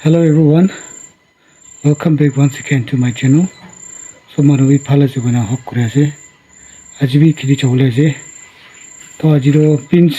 Hello everyone, welcome back once again to my channel. So manawi phala jugana hok kore ase. Aji bi khiti chawle ase. To aji ro pins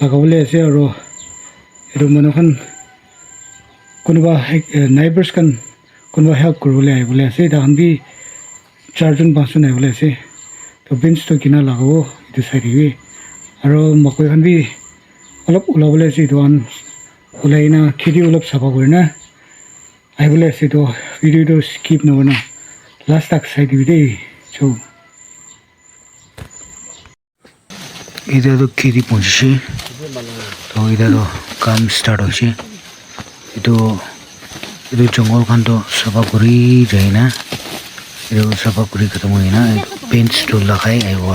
lagawle ase aro edo manakhan kunuba neighbors kan kunuba help kurole aibole ase. Da han bi charjon basun aibole ase. To pins to kina lagawo edu side wi aro makoi khan bi olop ulawole ase edu an ulaina khiti olop sapa korina aibole ase. To video to skip nobana last tak side video so इधर तो खेती पहुंचे तो इधर तो काम start होचे इधर जंगल खान तो सफा करी जाए ना इधर सफा करी खत्म हुई ना पेंट्स तो लगाए आई वो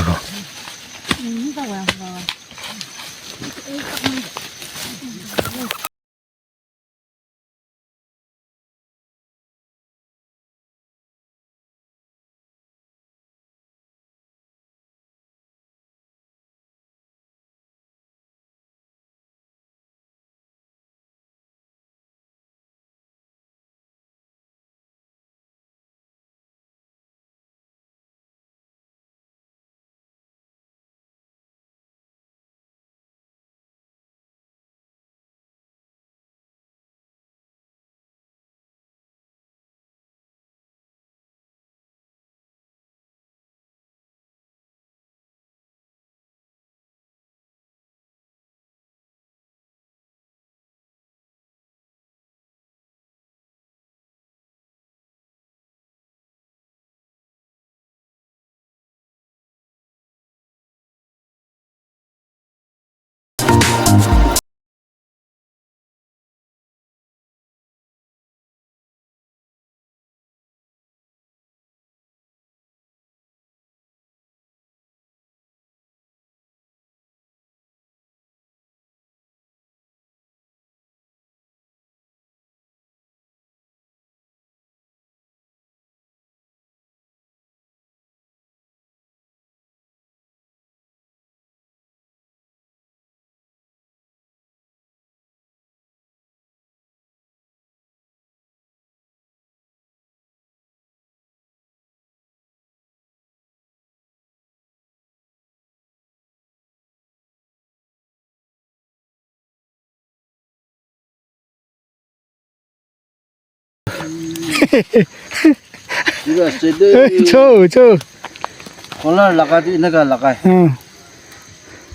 Kolar lagati inaga lagay.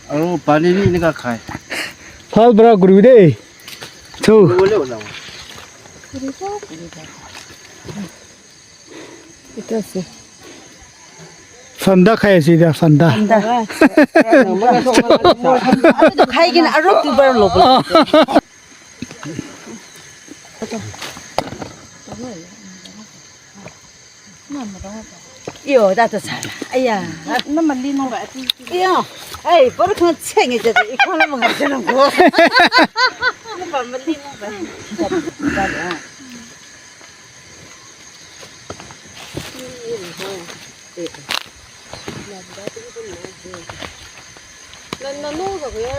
Aro pani ni inaga khai. फल बड़ा गुरु दे तो Wala wala. Ito si. फंदा खाए सीधा फंदा Ano to kaya gina arok tu bar lo. Yo, dato sala. Aya, naman lino ba ati? Yo, ay, parang kang tsenge dyan. Ikaw na mga dyan ang ko. Ano ba, malino ba?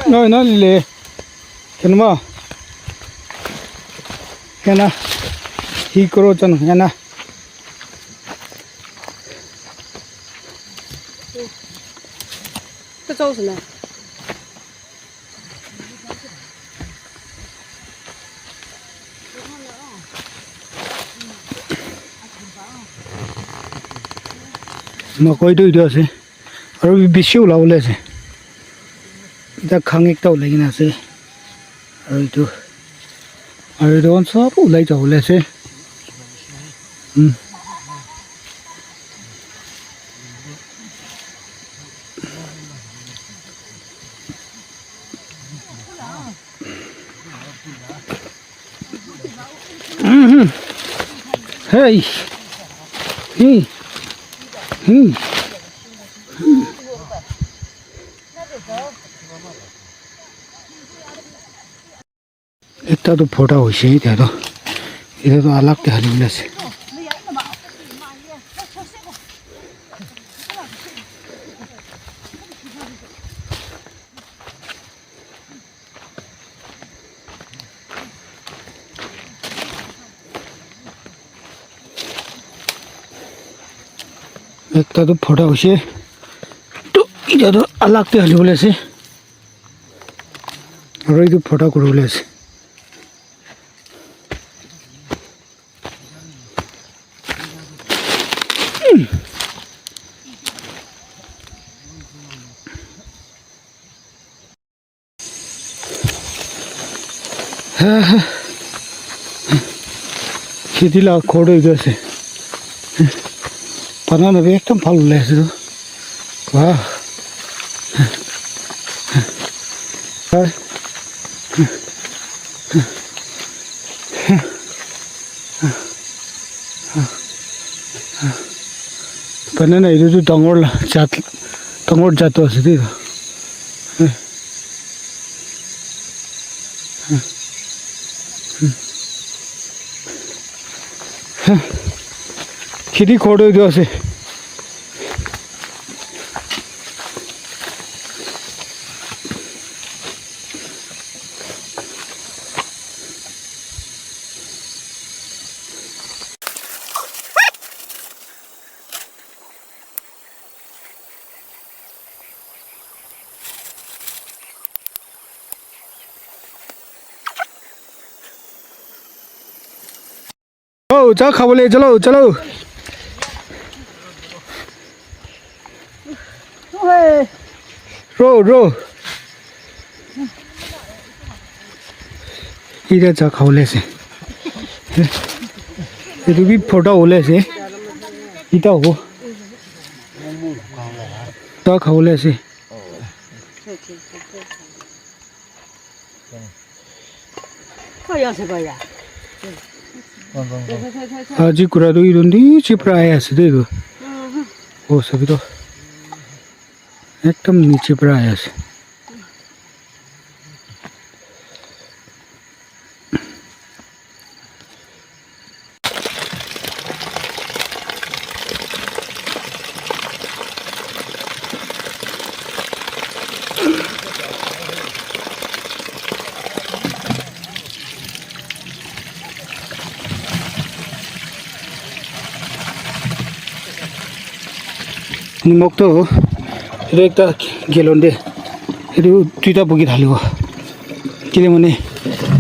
no no le kenma kena hi koro chan yana Ito sauce na. मकई तो इधर से और भी बेसी उलावले से इधर खांग एक तो लेकिन ऐसे और इधर उन सब उलाई जावले से hey इतना तो फोटा हो से इधर तो अलग ते हली से একটা তো ফটা হয়েছে তো এটা তো আলাগতে হালি বলে আছে আর এই তো ফটা করে বলে আছে খেতিলা খড় হয়ে গেছে বানানো একদম ভালো লাগছে তো বাহ বানানা এইটো ডাঙৰ জাত আছে দেই খেতি খড় হয়ে আছে ও চা খাবলে চলো চলো रो रो इधर जा खाओले से ये तो भी फोटा होले से इता हो जा खाओले से आज कुरा तो इधर चिपरा आया से देखो वो सभी तो एकदम नीचे पर आया से निमक तो एक गेलन दे ये दुईटा बगी ढालिब कि माने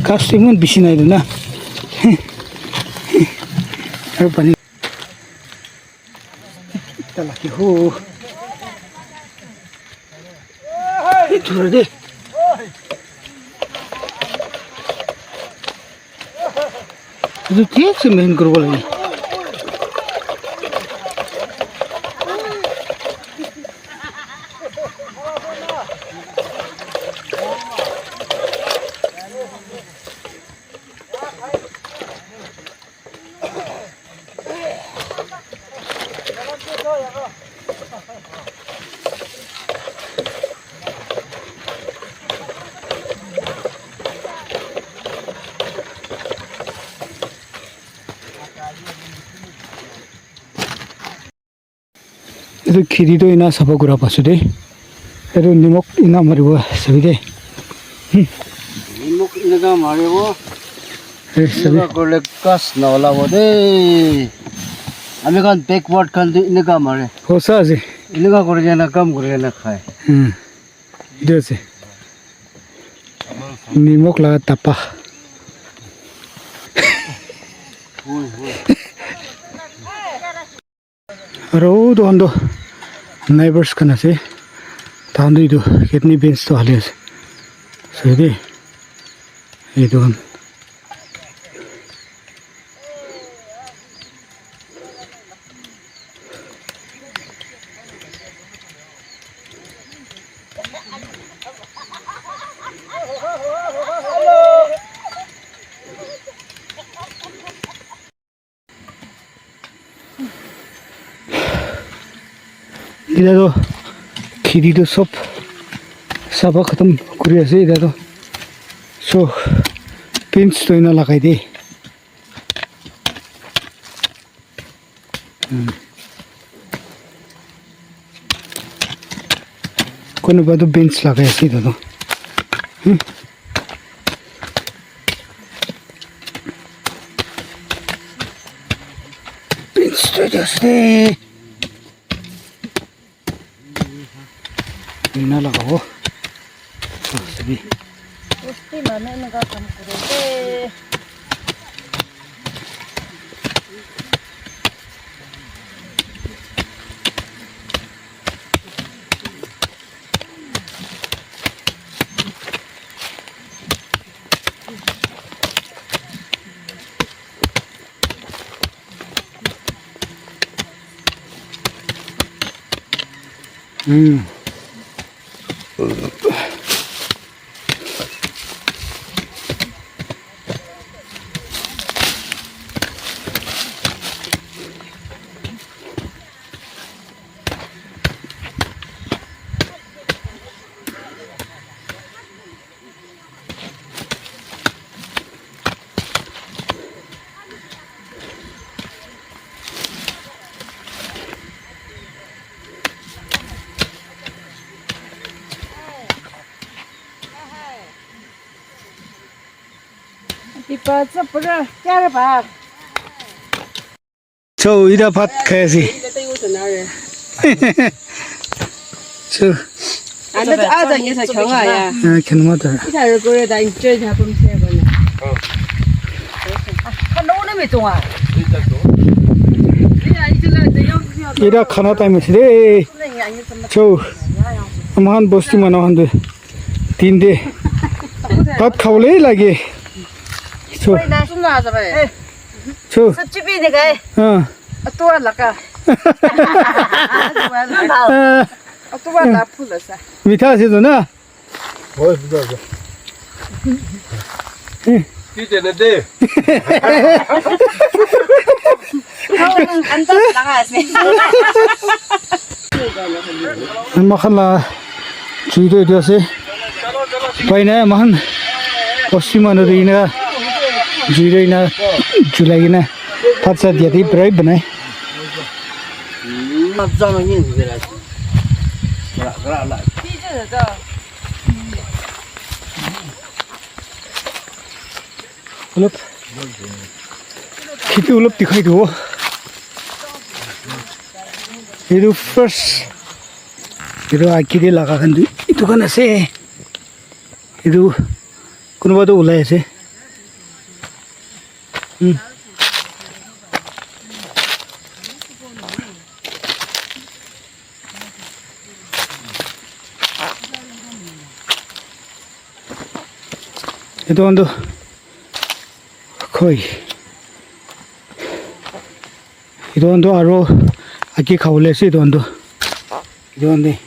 कास्ट इमान बेसि नाइ ना और पानी लागे हो दे ठीक से मेहनत करब लगे खिरी तो इना साफा करा पासो दे निमक इना मारिब सबै दे निमक इनका मारिब इनका करले कास नलाब दे हामी कान बैकवर्ड कान इनका मारे होसा जे इनका करे ना काम करे ना खाए इधर से निमक लगा तपा रो दो अंदो नाइबर्स कना से तांदो इदो कितनी बेंच तो हाले से दे ये दो इधर तो खिरी तो सब साफा खत्म करी आछे इधर तो सो पिंच तो इना लगाई दे कोनो बात तो बेंच लगाई आछे इधर तो बेंच तो आछे 이나 나가고. 저기. Gusti mana naga kam kurete. Tiba sepuluh cara pak. 저 이다 밭 가야지. 저 Anda ada yang saya coba ya. 괜찮다. Kita ada gula dan cuci apa macam mana? Kan orang ni macam apa? 이다 카나 타임이시래. 저 아마한 보스티만 한데 딘데 밭 가올래 라게. 저 Nak semua apa? 저 Secipi ni kaya. Tua lah kah? Tua lah pula sah. 미타시도나. 어이 부자죠. 이제는데. Kau anda langas ni. 마칼라 주의도 되었어. 바이나 마한 보스티만으로 이나 주의나 줄라이나 파차 디아디 브라이 बनाए. 잡자면 인지라. 그라. उलप खेती उलप दिखाई दो ये तो first ये तो आकी दे लगा कर दी ये तो करना से ये तो कौन बात तो उलाय से ये तो अंदर कोई 이런도 아로 아기 가올래서 이런도 이런데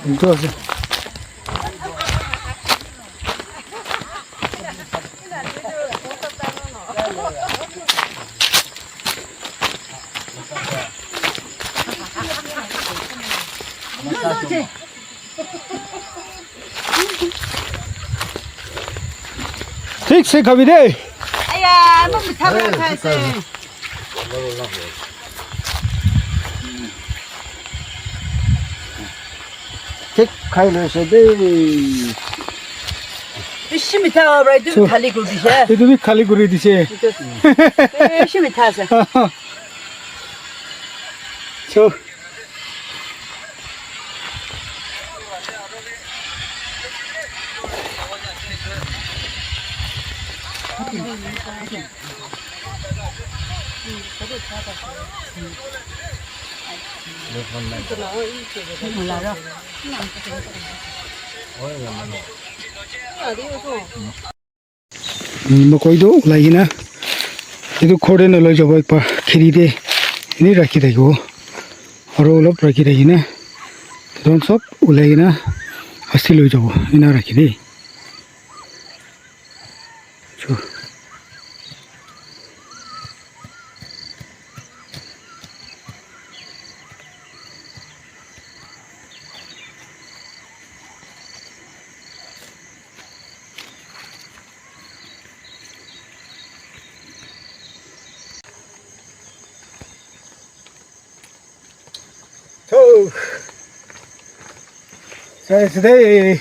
이거서 ठीक से कभी दे Ayah, mau minta berapa sih? 책 खाइलोसेदे. Ishi minta berapa itu kali kau disha? ये तो भी खाली गुरी दिसे Ishi minta sih. 저 뭐 거기도 올라이나 얘도 코레 넣어 줘봐 봐 길이대 ini rakhi 되고 바로 올라 rakhi 되기나 그런 섭 올라이나 하실 넣어 줘봐 이나 rakhi 돼 저 So today